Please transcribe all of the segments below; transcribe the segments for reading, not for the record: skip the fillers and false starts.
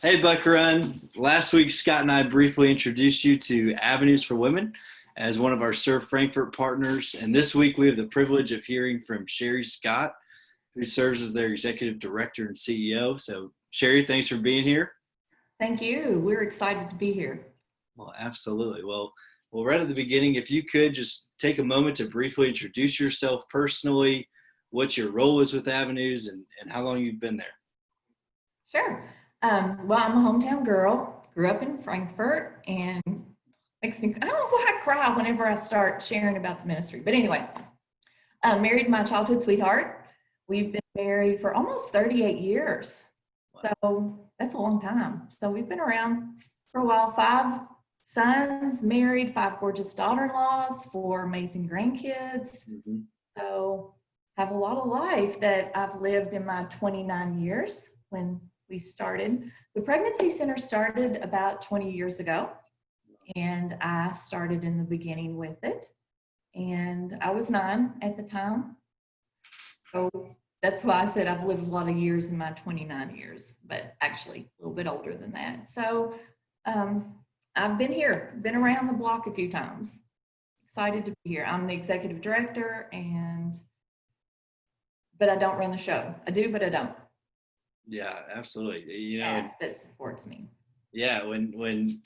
Hey, Buckarun. Last week, Scott and I briefly introduced you to Avenues for Women as one of our Serve Frankfurt partners. And this week, we have the privilege of hearing from Cheri Scott, who serves as their executive director and CEO. So, Cheri, thanks for being here. Thank you. We're excited to be here. Well, absolutely. Well, right at the beginning, if you could just take a moment to briefly introduce yourself personally, what your role is with Avenues, and how long you've been there. Sure. Well, I'm a hometown girl, grew up in Frankfurt, and makes me, I don't know why I cry whenever I start sharing about the ministry. But anyway, I married my childhood sweetheart. We've been married for almost 38 years. So that's a long time. So we've been around for a while. 5 sons, married, 5 gorgeous daughter-in-laws, 4 amazing grandkids. Mhm. So have a lot of life that I've lived in my 29 years when we started. The pregnancy center started about 20 years ago, and I started in the beginning with it. And I was 9 at the time. So that's why I said I've lived a lot of years in my 29 years, but actually a little bit older than that. So I've been here, been around the block a few times. Excited to be here. I'm the executive director, but I don't run the show. I do, but I don't. Yeah, absolutely. Staff that supports me. Yeah, when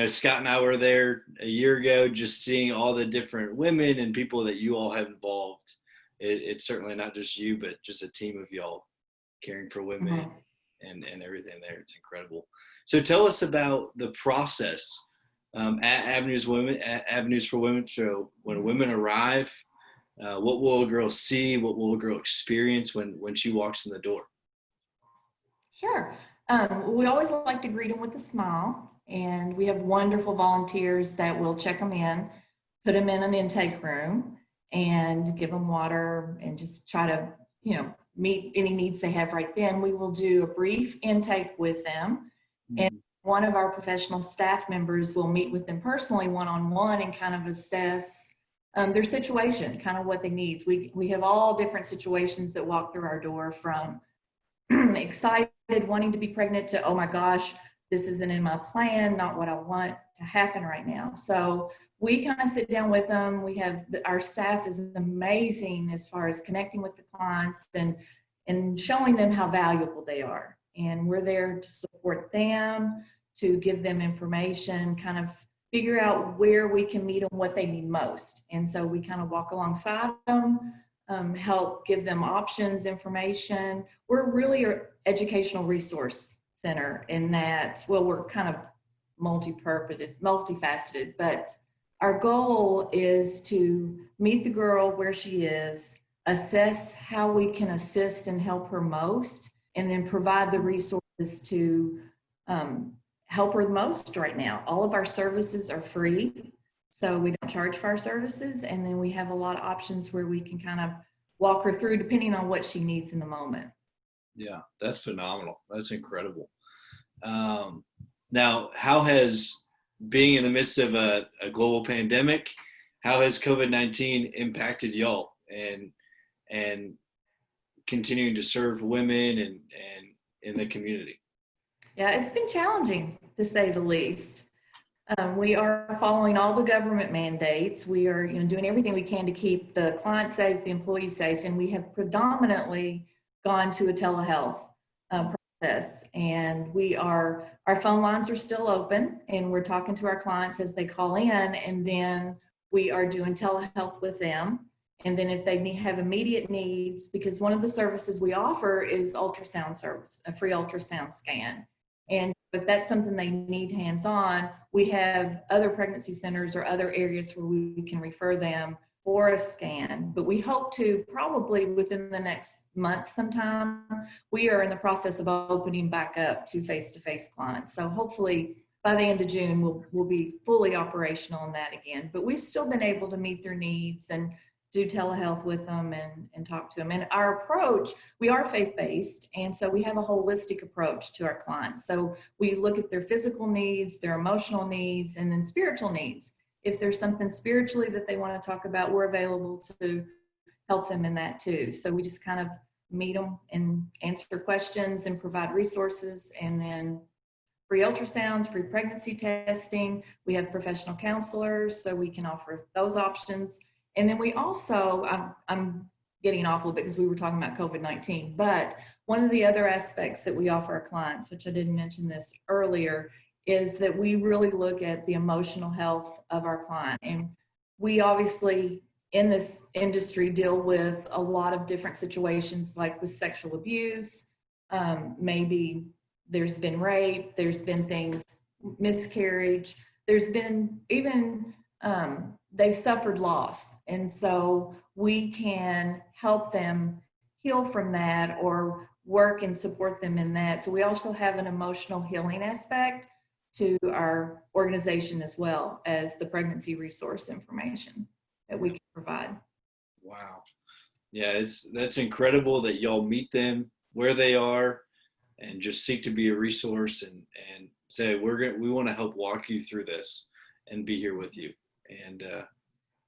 Scott and I were there a year ago, just seeing all the different women and people that you all have involved, it's certainly not just you, but just a team of y'all caring for women and everything there. It's incredible. So tell us about the process at Avenues for Women. So when women arrive, what will a girl see? What will a girl experience when she walks in the door? Sure. We always like to greet them with a smile, and we have wonderful volunteers that will check them in, put them in an intake room, and give them water and just try to, meet any needs they have right then. We will do a brief intake with them, and one of our professional staff members will meet with them personally one-on-one and kind of assess their situation, kind of what they need. We have all different situations that walk through our door, from excited, wanting to be pregnant, to, oh my gosh, this isn't in my plan, not what I want to happen right now. So we kind of sit down with them. Our staff is amazing as far as connecting with the clients and showing them how valuable they are. And we're there to support them, to give them information, kind of figure out where we can meet them, what they need most. And so we kind of walk alongside them, help give them options, information. We're really an educational resource center in that, well, we're kind of multi-purpose, multifaceted, but our goal is to meet the girl where she is, assess how we can assist and help her most, and then provide the resources to help her the most right now. All of our services are free, so we don't charge for our services, and then we have a lot of options where we can kind of walk her through depending on what she needs in the moment. Yeah, that's phenomenal. That's incredible. Now, how has being in the midst of a global pandemic, how has COVID-19 impacted y'all and continuing to serve women and in the community? Yeah, it's been challenging, to say the least. We are following all the government mandates. We are, doing everything we can to keep the client safe, the employees safe, and we have predominantly gone to a telehealth process. And our phone lines are still open, and we're talking to our clients as they call in, and then we are doing telehealth with them. And then if they have immediate needs, because one of the services we offer is ultrasound service, a free ultrasound scan. And if that's something they need hands-on, we have other pregnancy centers or other areas where we can refer them for a scan. But we hope to, probably within the next month sometime, we are in the process of opening back up to face-to-face clients. So hopefully by the end of June, we'll be fully operational in that again. But we've still been able to meet their needs and do telehealth with them and talk to them. And our approach, we are faith-based, and so we have a holistic approach to our clients. So we look at their physical needs, their emotional needs, and then spiritual needs. If there's something spiritually that they want to talk about, we're available to help them in that too. So we just kind of meet them and answer questions and provide resources, and then free ultrasounds, free pregnancy testing. We have professional counselors, so we can offer those options. And then we also, I'm getting off a little bit because we were talking about COVID-19, but one of the other aspects that we offer our clients, which I didn't mention this earlier, is that we really look at the emotional health of our client. And we obviously in this industry deal with a lot of different situations, like with sexual abuse, maybe there's been rape, there's been things, miscarriage, there's been even they've suffered loss. And so we can help them heal from that or work and support them in that. So we also have an emotional healing aspect to our organization, as well as the pregnancy resource information that we can provide. Wow. Yeah, that's incredible that y'all meet them where they are and just seek to be a resource and say we want to help walk you through this and be here with you. And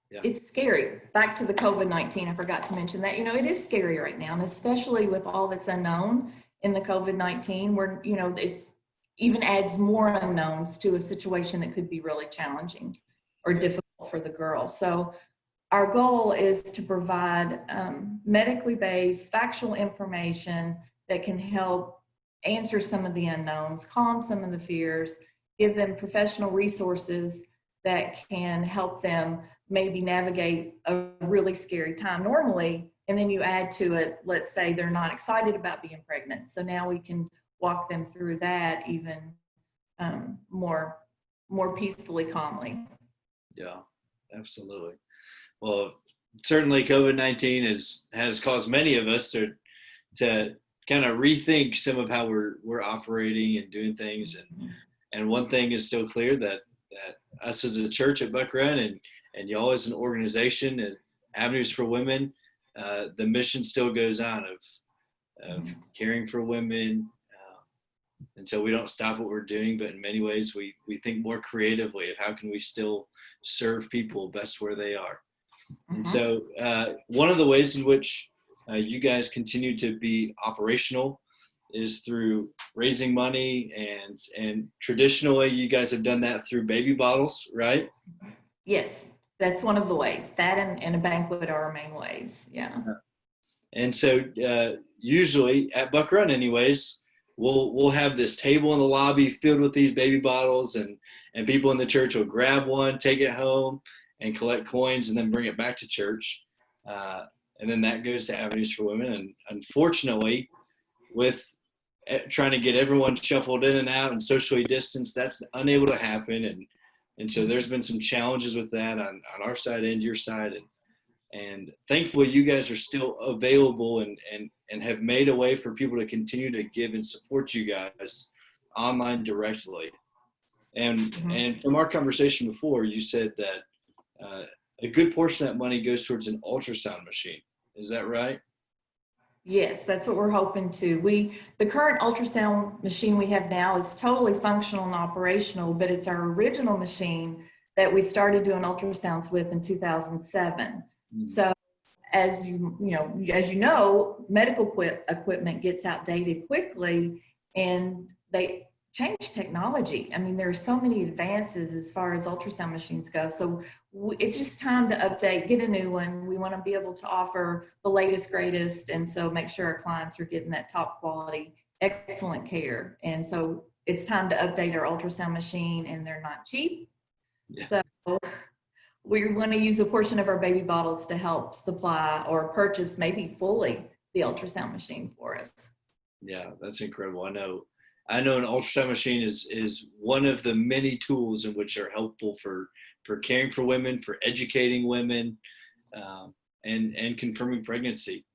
yeah. It's scary. Back to the COVID-19, I forgot to mention that. It is scary right now, and especially with all that's unknown in the COVID-19, where it's even adds more unknowns to a situation that could be really challenging or difficult for the girl. So our goal is to provide medically based, factual information that can help answer some of the unknowns, calm some of the fears, give them professional resources that can help them maybe navigate a really scary time normally. And then you add to it, let's say they're not excited about being pregnant. So now we can walk them through that even more peacefully, calmly. Yeah, absolutely. Well, certainly COVID-19 has caused many of us to kind of rethink some of how we're operating and doing things. And one thing is still clear, that us as a church at Buck Run and y'all as an organization and Avenues for Women, the mission still goes on of caring for women. And so we don't stop what we're doing, but in many ways we think more creatively of how can we still serve people best where they are. And so one of the ways in which you guys continue to be operational is through raising money, and traditionally you guys have done that through baby bottles, right? Yes, that's one of the ways. That and a banquet are our main ways. Yeah. And so usually at Buck Run anyways, we'll have this table in the lobby filled with these baby bottles, and people in the church will grab one, take it home, and collect coins, and then bring it back to church. And then that goes to Avenues for Women. And unfortunately, with trying to get everyone shuffled in and out and socially distanced, that's unable to happen. And so there's been some challenges with that on our side and your side. And thankfully, you guys are still available and have made a way for people to continue to give and support you guys online directly. And from our conversation before, you said that a good portion of that money goes towards an ultrasound machine. Is that right? Yes, that's what we're hoping to. The current ultrasound machine we have now is totally functional and operational, but it's our original machine that we started doing ultrasounds with in 2007. So as you know, medical equipment gets outdated quickly, and they change technology. I mean, there are so many advances as far as ultrasound machines go. So it's just time to update, get a new one. We want to be able to offer the latest, greatest, and so make sure our clients are getting that top quality, excellent care. And so it's time to update our ultrasound machine, and they're not cheap. Yeah. So we want to use a portion of our baby bottles to help supply or purchase maybe fully the ultrasound machine for us. Yeah, that's incredible. I know an ultrasound machine is one of the many tools in which are helpful for caring for women, for educating women, and confirming pregnancy.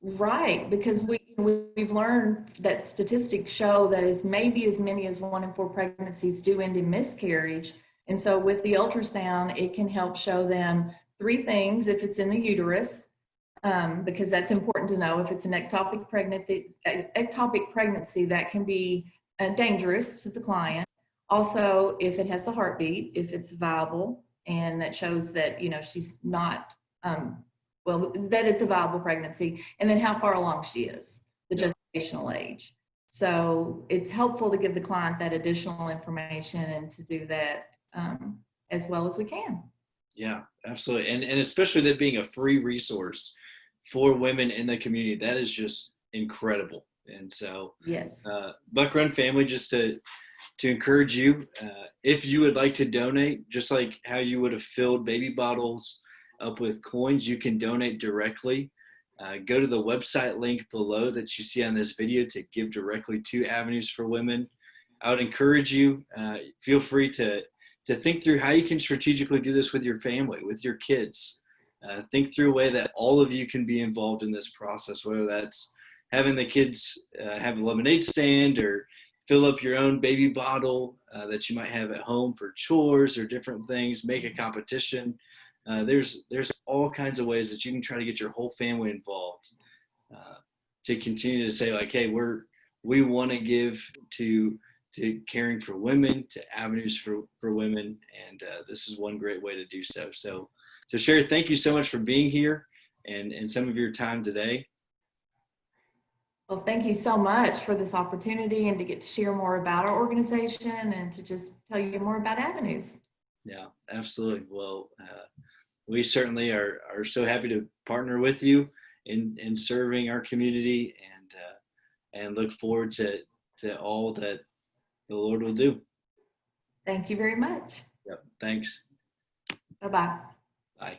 Right, because we've learned that statistics show that maybe as many as 1 in 4 pregnancies do end in miscarriage. And so with the ultrasound, it can help show them 3 things if it's in the uterus, because that's important to know. If it's an ectopic pregnancy, that can be dangerous to the client. Also, if it has a heartbeat, if it's viable, and that shows that she's not that it's a viable pregnancy, and then how far along she is, the gestational age. So it's helpful to give the client that additional information and to do that as well as we can. Yeah, absolutely. And especially that being a free resource for women in the community, that is just incredible. And so, Yes. Buck Run family, just to encourage you, if you would like to donate, just like how you would have filled baby bottles up with coins, you can donate directly. Go to the website link below that you see on this video to give directly to Avenues for Women. I would encourage you, feel free to think through how you can strategically do this with your family, with your kids. Think through a way that all of you can be involved in this process, whether that's having the kids have a lemonade stand or fill up your own baby bottle that you might have at home for chores or different things, make a competition. There's all kinds of ways that you can try to get your whole family involved uh, to continue to say like, hey, we want to give to caring for women, to avenues for women, and this is one great way to do so. So Cheri, thank you so much for being here and some of your time today. Well, thank you so much for this opportunity and to get to share more about our organization and to just tell you more about Avenues. Yeah, absolutely. Well, we certainly are so happy to partner with you in serving our community and look forward to all that the Lord will do. Thank you very much. Yep. Thanks. Bye-bye. Bye.